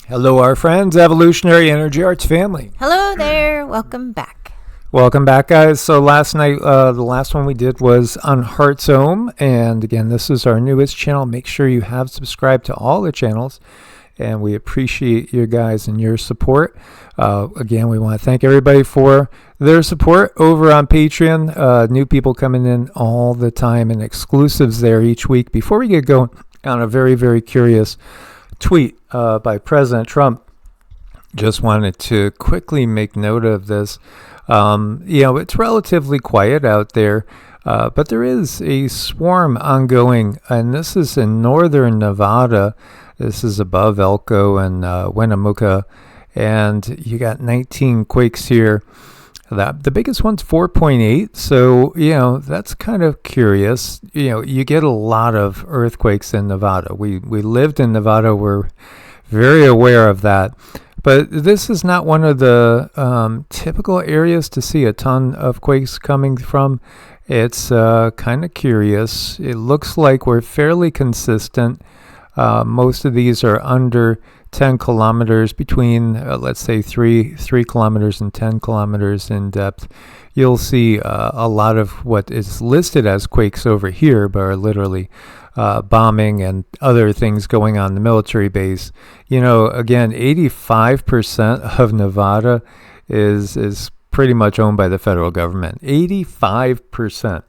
Hello, our friends, Evolutionary Energy Arts family. Hello there. Welcome back. Welcome back, guys. So last night, the last one we did was on OZONE. And again, this is our newest channel. Make sure you have subscribed to all the channels. And we appreciate you guys and your support. Again, we want to thank everybody for their support over on Patreon. New people coming in all the time and exclusives there each week. Before we get going on a very, very curious tweet by President Trump, just wanted to quickly make note of this. It's relatively quiet out there, but there is a swarm ongoing, and this is in northern Nevada. This is above Elko and Winnemucca, and you got 19 quakes here. The biggest one's 4.8, so, that's kind of curious. You get a lot of earthquakes in Nevada. We lived in Nevada. We're very aware of that. But this is not one of the typical areas to see a ton of quakes coming from. It's kind of curious. It looks like we're fairly consistent. Most of these are under 10 kilometers, between, let's say, 3 kilometers and 10 kilometers in depth. You'll see a lot of what is listed as quakes over here, but are literally bombing and other things going on in the military base. Again, 85% of Nevada is pretty much owned by the federal government. 85%.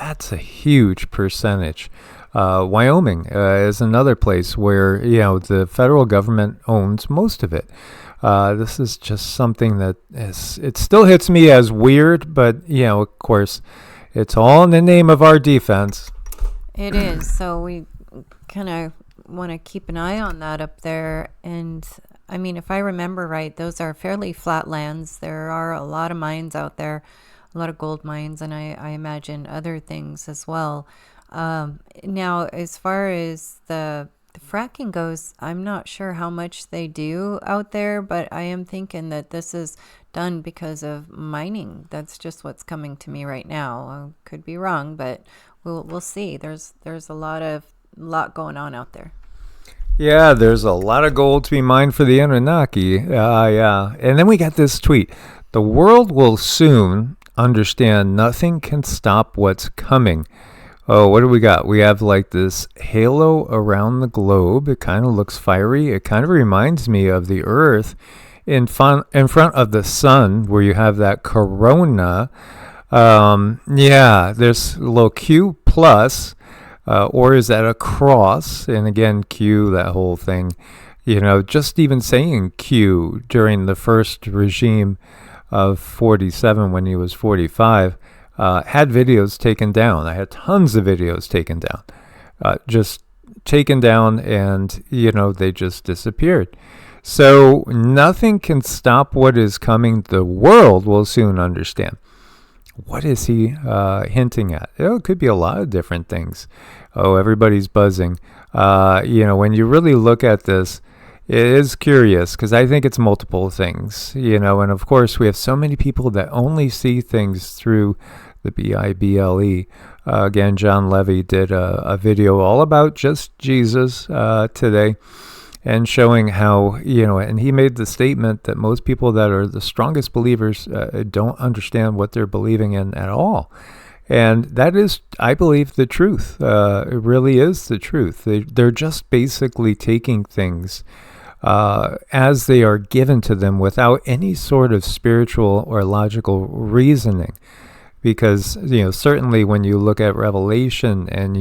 That's a huge percentage. Wyoming is another place where, the federal government owns most of it. This is just something that it still hits me as weird, but, of course, it's all in the name of our defense. It is. So we kind of want to keep an eye on that up there. And I mean, if I remember right, those are fairly flat lands. There are a lot of mines out there, a lot of gold mines, and I imagine other things as well. Now, as far as the fracking goes, I'm not sure how much they do out there, but I am thinking that this is done because of mining. That's just what's coming to me right now. I could be wrong, but we'll see. There's a lot going on out there. Yeah, there's a lot of gold to be mined for the Anunnaki. Yeah. And then we got this tweet. The world will soon understand nothing can stop what's coming. Oh, what do we got? We have like this halo around the globe. It kind of looks fiery. It kind of reminds me of the Earth in front of the sun, where you have that corona. There's a little Q plus, or is that a cross? And again, Q, that whole thing. Just even saying Q during the first regime of 47 when he was 45, had videos taken down. I had tons of videos taken down. Just taken down, and, they just disappeared. So nothing can stop what is coming. The world will soon understand. What is he hinting at? It could be a lot of different things. Oh, everybody's buzzing. When you really look at this, it is curious, because I think it's multiple things, and of course we have so many people that only see things through the Bible. Again, John Levy did a video all about just Jesus today, and showing how, and he made the statement that most people that are the strongest believers don't understand what they're believing in at all. And that is, I believe, the truth. It really is the truth. They're just basically taking things as they are given to them without any sort of spiritual or logical reasoning. Because, certainly when you look at Revelation and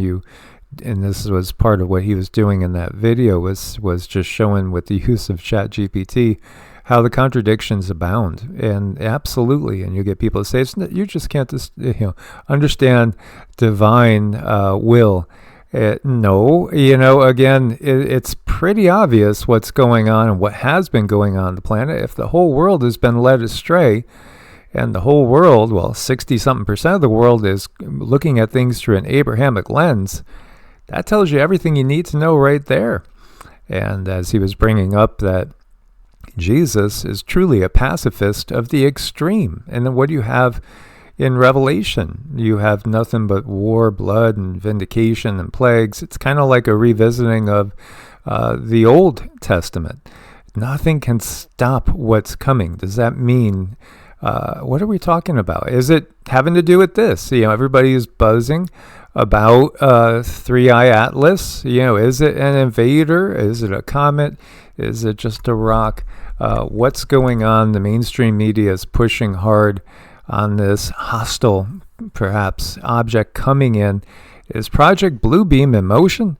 this was part of what he was doing in that video, was just showing with the use of ChatGPT how the contradictions abound. And absolutely, and you get people to say, you just can't understand divine will. No, again, it's pretty obvious what's going on and what has been going on the planet. If the whole world has been led astray, and the whole world, 60-something% of the world is looking at things through an Abrahamic lens, that tells you everything you need to know right there. And as he was bringing up that Jesus is truly a pacifist of the extreme. And then what do you have in Revelation? You have nothing but war, blood, and vindication and plagues. It's kind of like a revisiting of the Old Testament. Nothing can stop what's coming. Does that mean, what are we talking about? Is it having to do with this? Everybody is buzzing about Three-Eye Atlas. Is it an invader? Is it a comet? Is it just a rock? What's going on? The mainstream media is pushing hard on this hostile, perhaps, object coming in. Is Project Bluebeam in motion?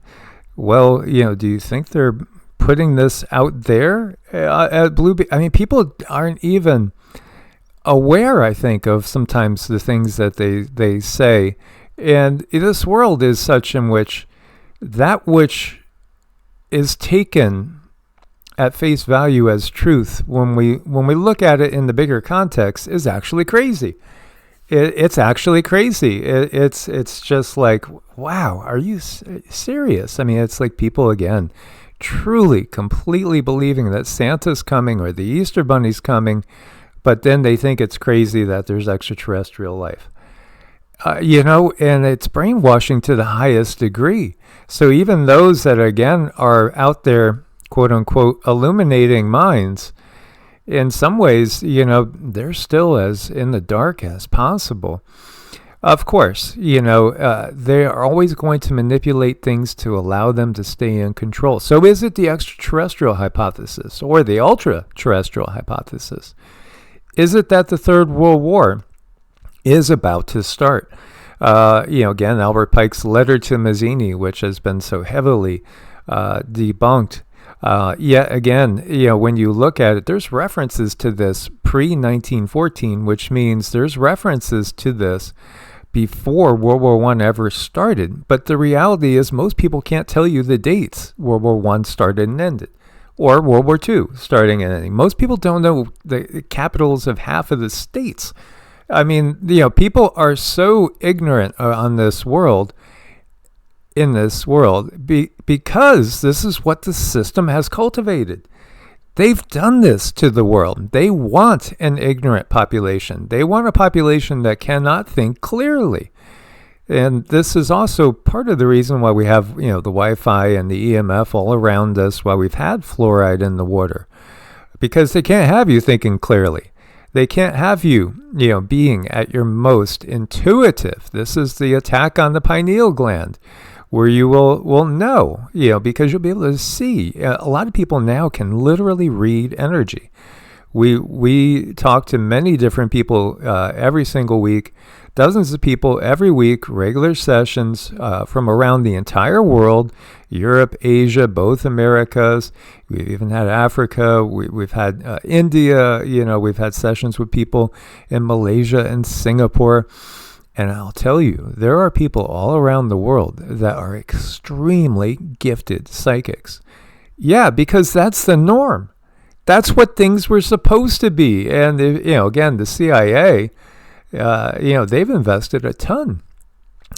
Well, do you think they're putting this out there at Bluebeam? I mean, people aren't even aware, I think, of sometimes the things that they say. And this world is such in which that which is taken at face value as truth, when we look at it in the bigger context, is actually crazy. It's actually crazy. It's just like, wow, are you serious? I mean, it's like people, again, truly, completely believing that Santa's coming or the Easter Bunny's coming, but then they think it's crazy that there's extraterrestrial life. And it's brainwashing to the highest degree. So even those that, again, are out there, quote unquote, illuminating minds, in some ways, they're still as in the dark as possible. Of course, they are always going to manipulate things to allow them to stay in control. So is it the extraterrestrial hypothesis or the ultra-terrestrial hypothesis? Is it that the Third World War is about to start? Again, Albert Pike's letter to Mazzini, which has been so heavily debunked. Yet again, when you look at it, there's references to this pre-1914, which means there's references to this before World War I ever started. But the reality is most people can't tell you the dates World War I started and ended, or World War II starting and ending. Most people don't know the capitals of half of the states. I mean, people are so ignorant on this world, in this world, because this is what the system has cultivated. They've done this to the world. They want an ignorant population. They want a population that cannot think clearly. And this is also part of the reason why we have, the Wi-Fi and the EMF all around us, why we've had fluoride in the water. Because they can't have you thinking clearly. They can't have you, being at your most intuitive. This is the attack on the pineal gland, where you will know, because you'll be able to see. A lot of people now can literally read energy. We talk to many different people every single week, dozens of people every week, regular sessions from around the entire world, Europe, Asia, both Americas. We've even had Africa. We've had India. We've had sessions with people in Malaysia and Singapore. And I'll tell you, there are people all around the world that are extremely gifted psychics. Yeah, because that's the norm. That's what things were supposed to be. And, again, the CIA, they've invested a ton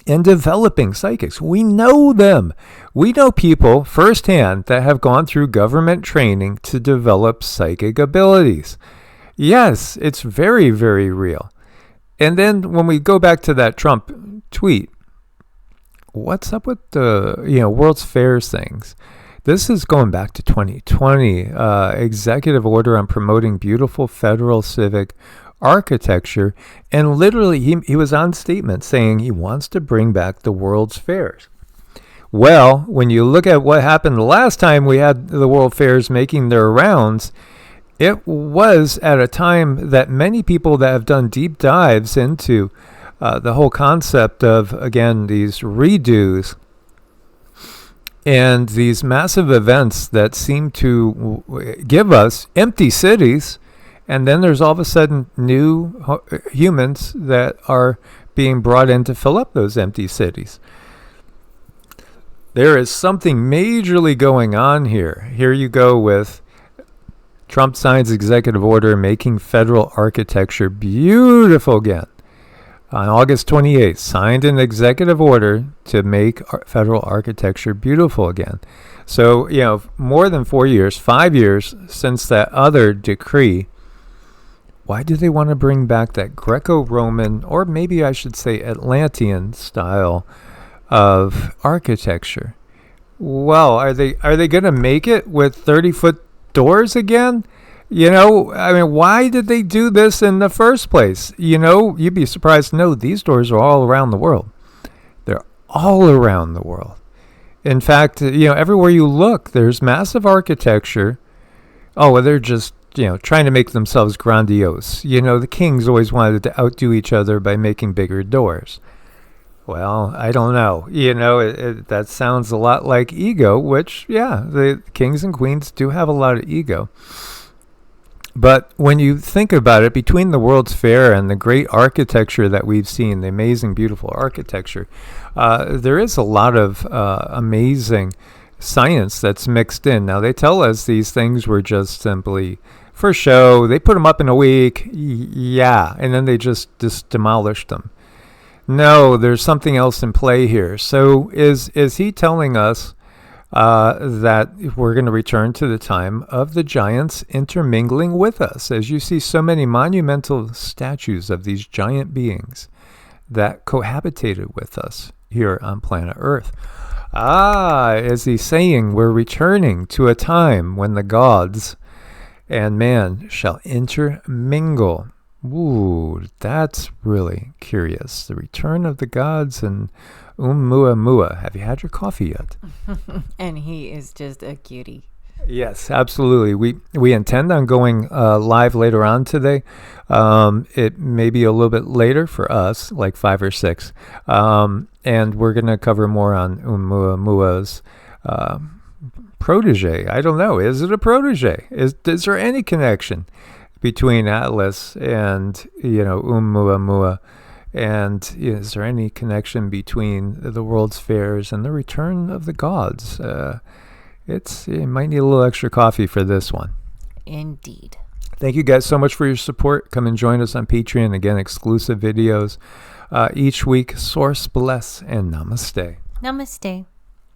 in developing psychics. We know them. We know people firsthand that have gone through government training to develop psychic abilities. Yes, it's very, very real. And then when we go back to that Trump tweet, what's up with the World's Fairs things? This is going back to 2020, executive order on promoting beautiful federal civic architecture. And literally he was on statement saying he wants to bring back the World's Fairs. Well, when you look at what happened the last time we had the World Fairs making their rounds, it was at a time that many people that have done deep dives into the whole concept of, again, these redos and these massive events that seem to give us empty cities, and then there's all of a sudden new humans that are being brought in to fill up those empty cities. There is something majorly going on here. Here you go with Trump signs executive order making federal architecture beautiful again. On August 28th, signed an executive order to make federal architecture beautiful again. So, more than 4 years, 5 years since that other decree. Why do they want to bring back that Greco-Roman, or maybe I should say Atlantean style of architecture? Well, are they going to make it with 30-foot doors again? I mean, why did they do this in the first place? You'd be surprised to know these doors are all around the world. They're all around the world. In fact, everywhere you look, there's massive architecture. Oh, well, they're just, trying to make themselves grandiose. The kings always wanted to outdo each other by making bigger doors. Well, I don't know. That sounds a lot like ego, which, yeah, the kings and queens do have a lot of ego. But when you think about it, between the World's Fair and the great architecture that we've seen, the amazing, beautiful architecture, there is a lot of amazing science that's mixed in. Now, they tell us these things were just simply for show. They put them up in a week, yeah, and then they just demolished them. No, there's something else in play here. So is he telling us that we're going to return to the time of the giants intermingling with us, as you see so many monumental statues of these giant beings that cohabitated with us here on planet Earth? Is he saying we're returning to a time when the gods and man shall intermingle? Ooh, that's really curious. The return of the gods and Oumuamua. Have you had your coffee yet? And he is just a cutie. Yes, absolutely. We intend on going live later on today. It may be a little bit later for us, like 5 or 6. And we're going to cover more on Oumuamua's protege. I don't know. Is it a protege? Is there any connection between Atlas and, Oumuamua? And is there any connection between the World's Fairs and the return of the gods? You might need a little extra coffee for this one. Indeed. Thank you guys so much for your support. Come and join us on Patreon. Again, exclusive videos each week. Source, bless, and namaste. Namaste.